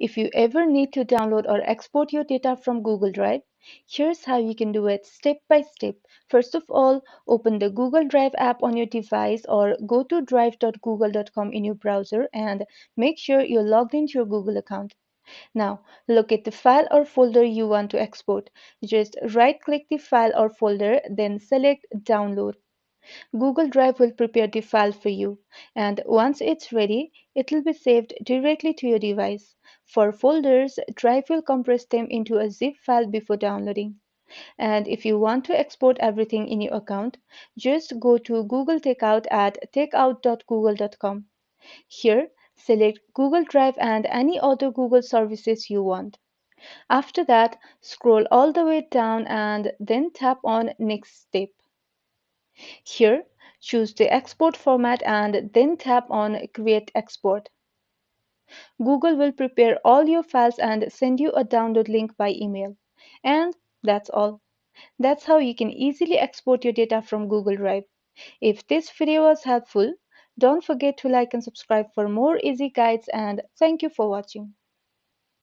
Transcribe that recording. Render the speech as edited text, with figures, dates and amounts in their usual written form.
If you ever need to download or export your data from Google Drive, here's how you can do it step by step. First of all, open the Google Drive app on your device or go to drive.google.com in your browser and make sure you're logged into your Google account. Now, locate the file or folder you want to export. Just right-click the file or folder, then select Download. Google Drive will prepare the file for you, and once it's ready, it will be saved directly to your device. For folders, Drive will compress them into a zip file before downloading. And if you want to export everything in your account, just go to Google Takeout at takeout.google.com. Here, select Google Drive and any other Google services you want. After that, scroll all the way down and then tap on Next Step. Here, choose the export format and then tap on Create Export. Google will prepare all your files and send you a download link by email. And that's all. That's how you can easily export your data from Google Drive. If this video was helpful, don't forget to like and subscribe for more easy guides, and thank you for watching.